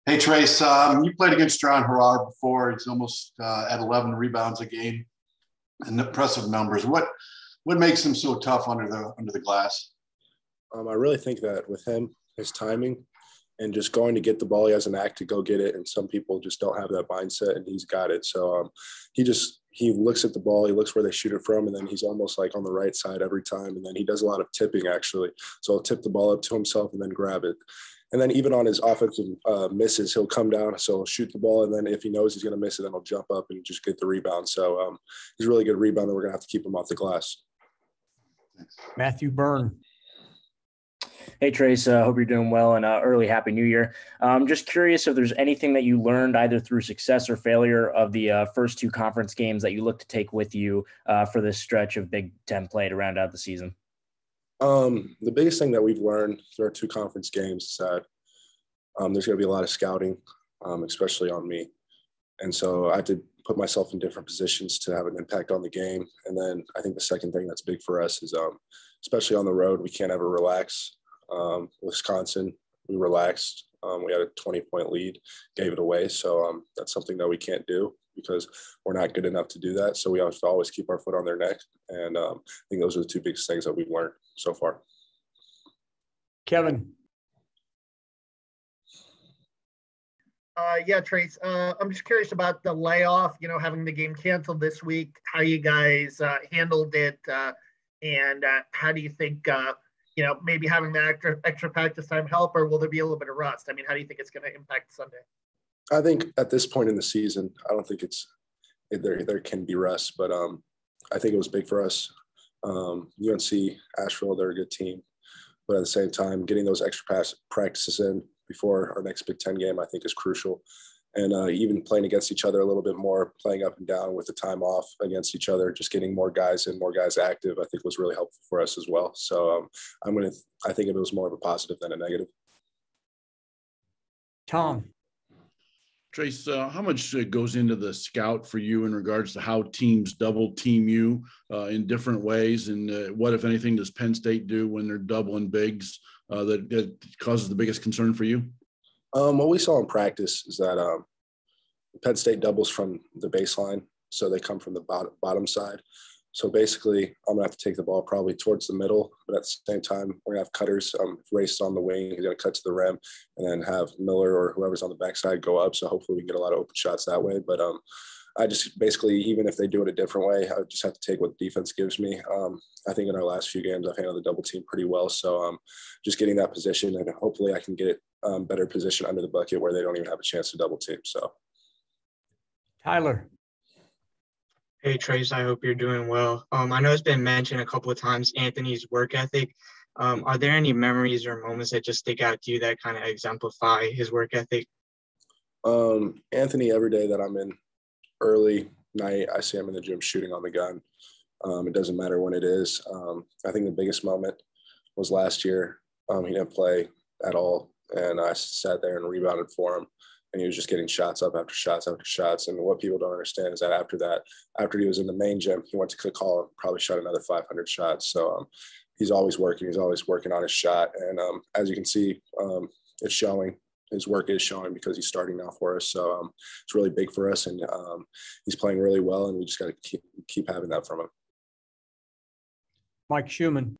Hey, Trayce, you played against John Harrar before. He's almost at 11 rebounds a game and impressive numbers. What makes him so tough under the glass? I really think that with him, his timing and just going to get the ball, he has an act to go get it. And some people just don't have that mindset, and he's got it. So he looks at the ball, he looks where they shoot it from, and then he's almost like on the right side every time. And then he does a lot of tipping, actually. So he'll tip the ball up to himself and then grab it. And then even on his offensive misses, he'll come down, so he'll shoot the ball. And then if he knows he's going to miss it, then he'll jump up and just get the rebound. So he's a really good rebounder. We're going to have to keep him off the glass. Matthew Byrne. Hey, Trayce, hope you're doing well, and early Happy New Year. Just curious if there's anything that you learned either through success or failure of the first two conference games that you look to take with you for this stretch of Big Ten play to round out the season. The biggest thing that we've learned through our two conference games is that there's going to be a lot of scouting, especially on me. And so I had to put myself in different positions to have an impact on the game. And then I think the second thing that's big for us is, especially on the road, we can't ever relax. Wisconsin, we relaxed. We had a 20-point lead, gave it away. So that's something that we can't do because we're not good enough to do that. So we have to always keep our foot on their neck. And I think those are the two biggest things that we've learned so far. Kevin. Yeah, Trayce, I'm just curious about the layoff, having the game canceled this week, how you guys handled it, and how do you think, maybe having that extra practice time help, or will there be a little bit of rust? I mean, how do you think it's going to impact Sunday? I think at this point in the season, I don't think there can be rust, but I think it was big for us. UNC, Asheville, they're a good team. But at the same time, getting those extra practices in before our next Big Ten game, I think is crucial. And even playing against each other a little bit more, playing up and down with the time off against each other, just getting more guys in, more guys active, I think was really helpful for us as well. So I think it was more of a positive than a negative. Tom. Trayce, how much goes into the scout for you in regards to how teams double team you in different ways? And what, if anything, does Penn State do when they're doubling bigs that causes the biggest concern for you? What we saw in practice is that Penn State doubles from the baseline, so they come from the bottom side. So basically, I'm going to have to take the ball probably towards the middle, but at the same time, we're going to have cutters race on the wing. He's going to cut to the rim and then have Miller or whoever's on the backside go up. So hopefully we can get a lot of open shots that way. But I just basically, even if they do it a different way, I just have to take what the defense gives me. I think in our last few games, I've handled the double team pretty well. So just getting that position, and hopefully I can get better position under the bucket where they don't even have a chance to double team. So Tyler. Hey, Trayce, I hope you're doing well. I know it's been mentioned a couple of times, Anthony's work ethic. Are there any memories or moments that just stick out to you that kind of exemplify his work ethic? Anthony, every day that I'm in early night, I see him in the gym shooting on the gun. It doesn't matter when it is. I think the biggest moment was last year. He didn't play at all, and I sat there and rebounded for him. And he was just getting shots up after shots after shots. And what people don't understand is that after he was in the main gym, he went to Cook Hall and probably shot another 500 shots. So he's always working. He's always working on his shot. And as you can see, it's showing. His work is showing because he's starting now for us. So it's really big for us. And he's playing really well. And we just got to keep having that from him. Mike Schumann.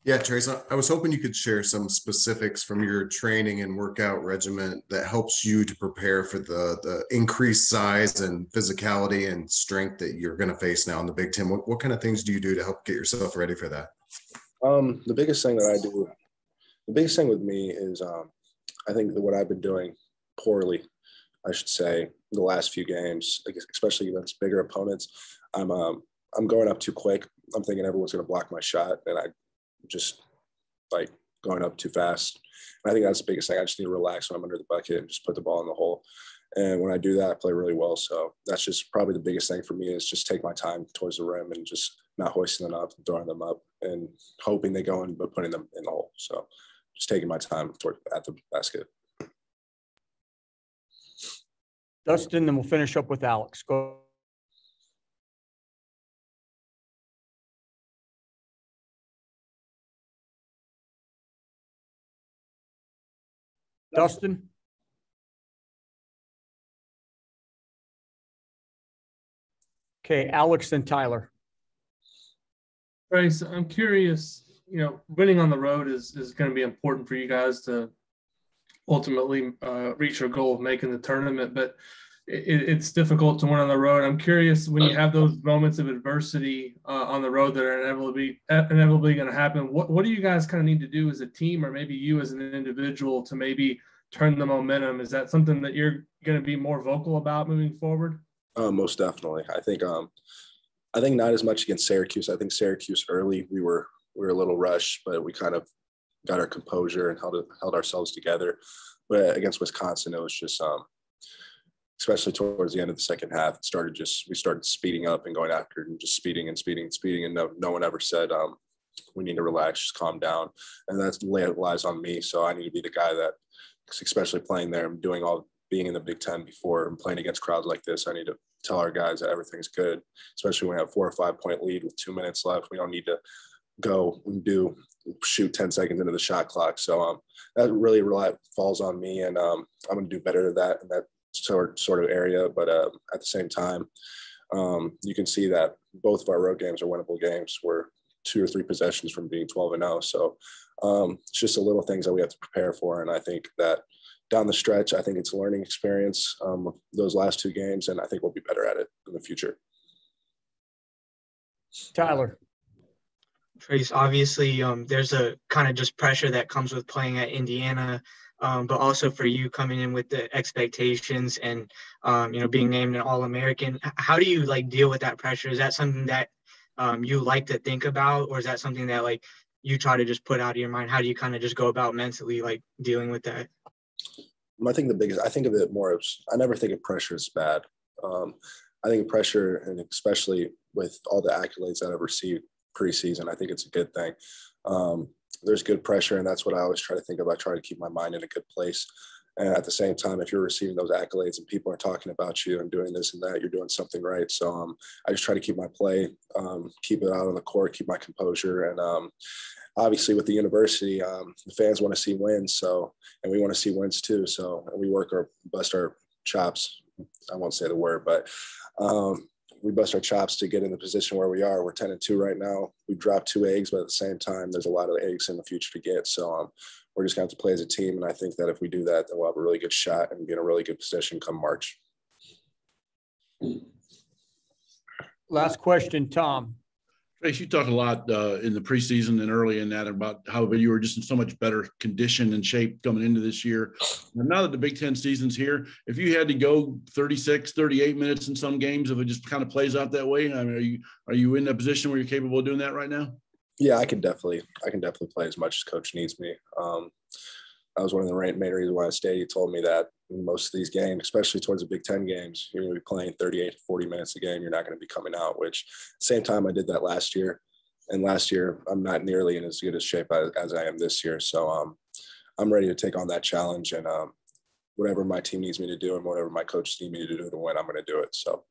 Yeah, Trayce, I was hoping you could share some specifics from your training and workout regimen that helps you to prepare for the increased size and physicality and strength that you're going to face now in the Big Ten. What kind of things do you do to help get yourself ready for that? The biggest thing that I do, the biggest thing with me is I think that what I've been doing poorly, I should say, the last few games, especially against bigger opponents, I'm going up too quick. I'm thinking everyone's going to block my shot, and I just like going up too fast. And I think that's the biggest thing. I just need to relax when I'm under the bucket and just put the ball in the hole. And when I do that, I play really well. So that's just probably the biggest thing for me is just take my time towards the rim and just not hoisting them up, throwing them up and hoping they go in, but putting them in the hole. So just taking my time at the basket. Dustin, then we'll finish up with Alex. Go. Dustin? Okay, Alex and Tyler. Trayce, I'm curious, winning on the road is going to be important for you guys to ultimately reach your goal of making the tournament, but it's difficult to win on the road. I'm curious, when you have those moments of adversity on the road that are inevitably going to happen, what do you guys kind of need to do as a team, or maybe you as an individual, to maybe turn the momentum? Is that something that you're going to be more vocal about moving forward? Most definitely. I think not as much against Syracuse. I think Syracuse early, we were a little rushed, but we kind of got our composure and held ourselves together. But against Wisconsin, it was just especially towards the end of the second half, we started speeding up and going after it, and just speeding, and no one ever said we need to relax, just calm down. And that lies on me. So I need to be the guy that, especially playing there, being in the Big Ten before and playing against crowds like this, I need to tell our guys that everything's good, especially when we have a 4 or 5 point lead with 2 minutes left. We don't need to go and shoot 10 seconds into the shot clock. So that really falls on me, and I'm going to do better at that in that sort of area. But at the same time, you can see that both of our road games are winnable games. We're 2 or 3 possessions from being 12-0. So it's just the little things that we have to prepare for. And I think that down the stretch, I think it's a learning experience, those last 2 games, and I think we'll be better at it in the future. Tyler. Trayce, obviously, there's a kind of just pressure that comes with playing at Indiana, but also for you coming in with the expectations and, being named an All-American. How do you deal with that pressure? Is that something that you like to think about, or is that something that you try to just put out of your mind? How do you kind of just go about mentally dealing with that? I think I think of it more as, I never think of pressure as bad. I think pressure, and especially with all the accolades that I've received preseason, I think it's a good thing. There's good pressure, and that's what I always try to think of. I try to keep my mind in a good place. And at the same time, if you're receiving those accolades and people are talking about you and doing this and that, you're doing something right. So I just try to keep my play, keep it out on the court, keep my composure. And obviously with the university, the fans want to see wins. And we want to see wins too. So we bust our chops. I won't say the word, but we bust our chops to get in the position where we are. We're 10-2 right now. We dropped 2 eggs, but at the same time, there's a lot of eggs in the future to get. So we're just going to have to play as a team. And I think that if we do that, then we'll have a really good shot and be in a really good position come March. Last question, Tom. Trayce, you talked a lot in the preseason and early in that about how you were just in so much better condition and shape coming into this year. And now that the Big Ten season's here, if you had to go 36, 38 minutes in some games, if it just kind of plays out that way, I mean, are you in a position where you're capable of doing that right now? Yeah, I can definitely play as much as coach needs me. That was one of the main reasons why I stayed. He told me that in most of these games, especially towards the Big Ten games, you're going to be playing 38 to 40 minutes a game. You're not going to be coming out, which at the same time I did that last year. And last year, I'm not nearly in as good a shape as I am this year. So I'm ready to take on that challenge, and whatever my team needs me to do and whatever my coaches need me to do to win, I'm going to do it. So